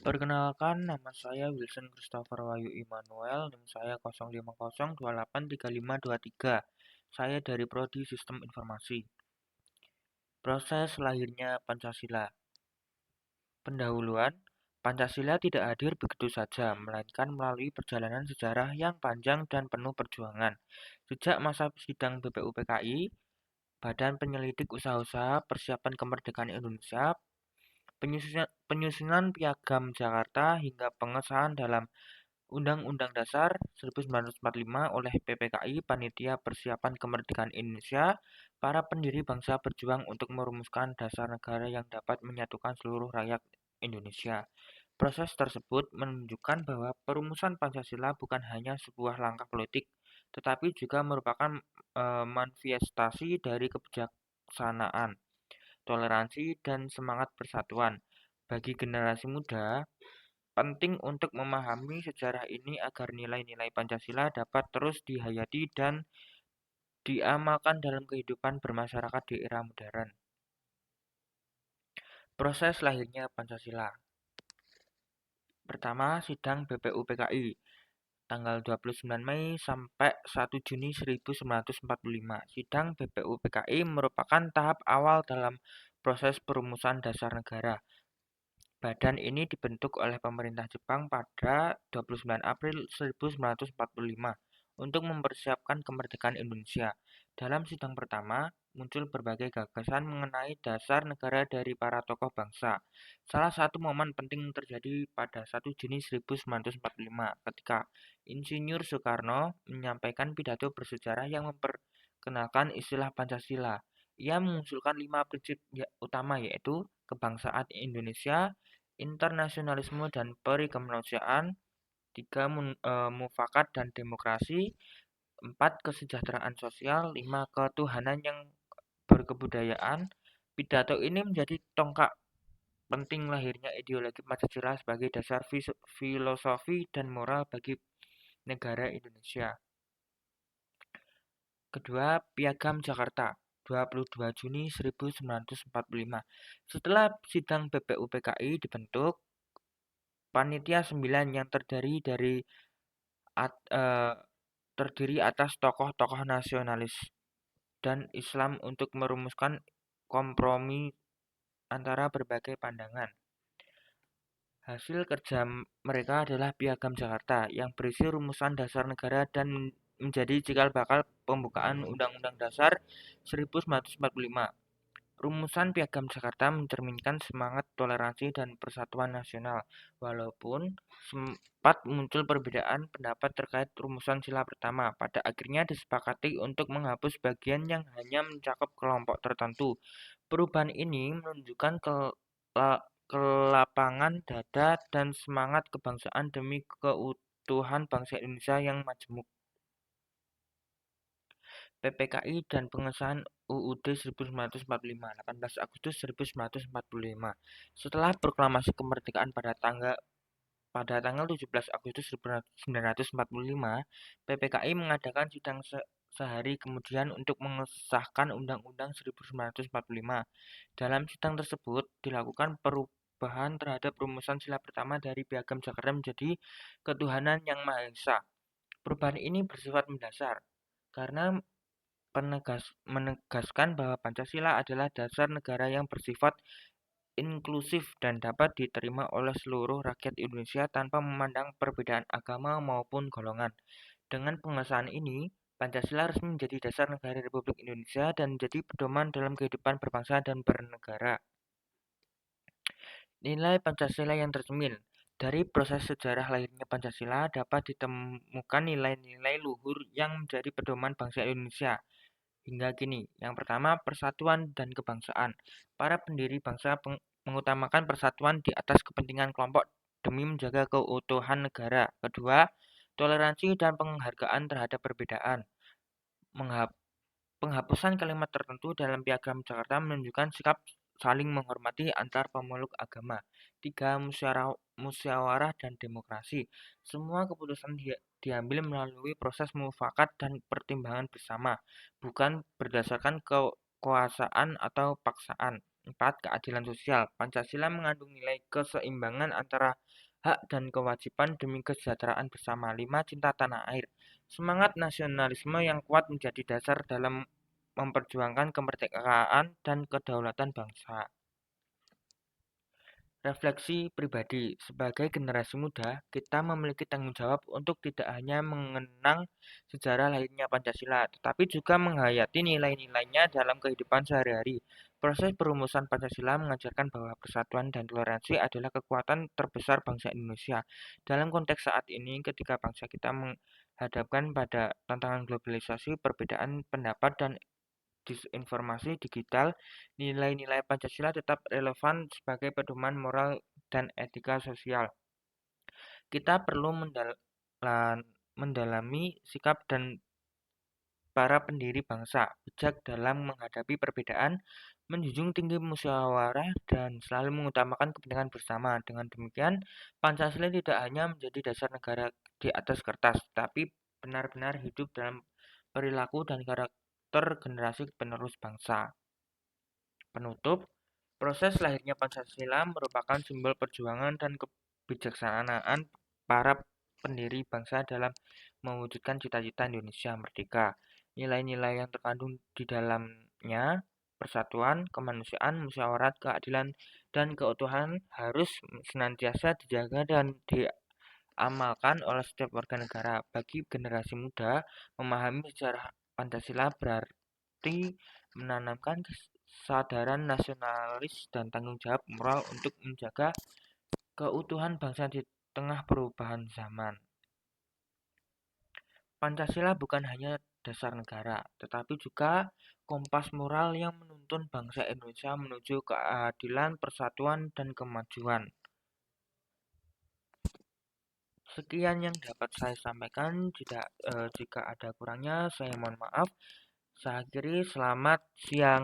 Perkenalkan, nama saya Wilson Christopher Wahyu Immanuel, NIM saya 050283523. Saya dari Prodi Sistem Informasi. Proses lahirnya Pancasila. Pendahuluan, Pancasila tidak hadir begitu saja, melainkan melalui perjalanan sejarah yang panjang dan penuh perjuangan. Sejak masa sidang BPUPKI, Badan Penyelidik Usaha-usaha Persiapan Kemerdekaan Indonesia, penyusunan Piagam Jakarta hingga pengesahan dalam Undang-Undang Dasar 1945 oleh PPKI Panitia Persiapan Kemerdekaan Indonesia, para pendiri bangsa berjuang untuk merumuskan dasar negara yang dapat menyatukan seluruh rakyat Indonesia. Proses tersebut menunjukkan bahwa perumusan Pancasila bukan hanya sebuah langkah politik, tetapi juga merupakan manifestasi dari kebijaksanaan, toleransi, dan semangat persatuan. Bagi generasi muda, penting untuk memahami sejarah ini agar nilai-nilai Pancasila dapat terus dihayati dan diamalkan dalam kehidupan bermasyarakat di era modern. Proses lahirnya Pancasila. Pertama, sidang BPUPKI tanggal 29 Mei sampai 1 Juni 1945. Sidang BPUPKI merupakan tahap awal dalam proses perumusan dasar negara. Badan ini dibentuk oleh pemerintah Jepang pada 29 April 1945 untuk mempersiapkan kemerdekaan Indonesia. Dalam sidang pertama, muncul berbagai gagasan mengenai dasar negara dari para tokoh bangsa. Salah satu momen penting terjadi pada 1 Juni 1945 ketika Insinyur Soekarno menyampaikan pidato bersejarah yang memperkenalkan istilah Pancasila. Ia mengusulkan 5 prinsip utama, yaitu kebangsaan Indonesia, internasionalisme dan perikemanusiaan, 3 mufakat dan demokrasi, 4 kesejahteraan sosial, 5 ketuhanan yang berkebudayaan. Pidato ini menjadi tonggak penting lahirnya ideologi Pancasila sebagai dasar filosofi dan moral bagi negara Indonesia. Kedua, Piagam Jakarta, 22 Juni 1945. Setelah sidang BPUPKI dibentuk, Panitia 9 yang terdiri atas tokoh-tokoh nasionalis dan Islam untuk merumuskan kompromi antara berbagai pandangan. Hasil kerja mereka adalah Piagam Jakarta yang berisi rumusan dasar negara dan menjadi cikal bakal pembukaan Undang-Undang Dasar 1945. Rumusan Piagam Jakarta mencerminkan semangat toleransi dan persatuan nasional, walaupun sempat muncul perbedaan pendapat terkait rumusan sila pertama. Pada akhirnya disepakati untuk menghapus bagian yang hanya mencakup kelompok tertentu. Perubahan ini menunjukkan kelapangan dada dan semangat kebangsaan demi keutuhan bangsa Indonesia yang majemuk. PPKI dan pengesahan UUD 1945, 18 Agustus 1945. Setelah proklamasi kemerdekaan pada tanggal 17 Agustus 1945, PPKI mengadakan sidang sehari kemudian untuk mengesahkan Undang-Undang 1945. Dalam sidang tersebut dilakukan perubahan terhadap rumusan sila pertama dari Piagam Jakarta menjadi ketuhanan yang Maha Esa. Perubahan ini bersifat mendasar karena menegaskan bahwa Pancasila adalah dasar negara yang bersifat inklusif dan dapat diterima oleh seluruh rakyat Indonesia tanpa memandang perbedaan agama maupun golongan. Dengan pengesahan ini, Pancasila resmi menjadi dasar negara Republik Indonesia dan menjadi pedoman dalam kehidupan berbangsa dan bernegara. Nilai Pancasila yang tercermin dari proses sejarah lahirnya Pancasila dapat ditemukan nilai-nilai luhur yang menjadi pedoman bangsa Indonesia hingga kini. Yang pertama, persatuan dan kebangsaan. Para pendiri bangsa mengutamakan persatuan di atas kepentingan kelompok demi menjaga keutuhan negara. Kedua, toleransi dan penghargaan terhadap perbedaan. Penghapusan kalimat tertentu dalam Piagam Jakarta menunjukkan sikap saling menghormati antar pemeluk agama. 3. Musyawarah dan demokrasi. Semua keputusan diambil melalui proses mufakat dan pertimbangan bersama, bukan berdasarkan kekuasaan atau paksaan. 4. Keadilan sosial. Pancasila mengandung nilai keseimbangan antara hak dan kewajiban demi kesejahteraan bersama. 5. Cinta tanah air. Semangat nasionalisme yang kuat menjadi dasar dalam memperjuangkan kemerdekaan dan kedaulatan bangsa. Refleksi pribadi, sebagai generasi muda, kita memiliki tanggung jawab untuk tidak hanya mengenang sejarah lahirnya Pancasila, tetapi juga menghayati nilai-nilainya dalam kehidupan sehari-hari. Proses perumusan Pancasila mengajarkan bahwa persatuan dan toleransi adalah kekuatan terbesar bangsa Indonesia. Dalam konteks saat ini, ketika bangsa kita menghadapkan pada tantangan globalisasi, perbedaan pendapat, dan disinformasi digital, nilai-nilai Pancasila tetap relevan sebagai pedoman moral dan etika sosial. Kita perlu mendalami sikap dan para pendiri bangsa, bijak dalam menghadapi perbedaan, menjunjung tinggi musyawarah, dan selalu mengutamakan kepentingan bersama. Dengan demikian, Pancasila tidak hanya menjadi dasar negara di atas kertas, tapi benar-benar hidup dalam perilaku dan karakter generasi penerus bangsa. Penutup, proses lahirnya Pancasila merupakan simbol perjuangan dan kebijaksanaan para pendiri bangsa dalam mewujudkan cita-cita Indonesia merdeka. Nilai-nilai yang terkandung di dalamnya, persatuan, kemanusiaan, musyawarah, keadilan, dan keutuhan harus senantiasa dijaga dan diamalkan oleh setiap warga negara. Bagi generasi muda, memahami sejarah Pancasila berarti menanamkan kesadaran nasionalis dan tanggung jawab moral untuk menjaga keutuhan bangsa di tengah perubahan zaman. Pancasila bukan hanya dasar negara, tetapi juga kompas moral yang menuntun bangsa Indonesia menuju keadilan, persatuan, dan kemajuan. Sekian yang dapat saya sampaikan. Jika ada kurangnya, saya mohon maaf. Saya akhiri, selamat siang.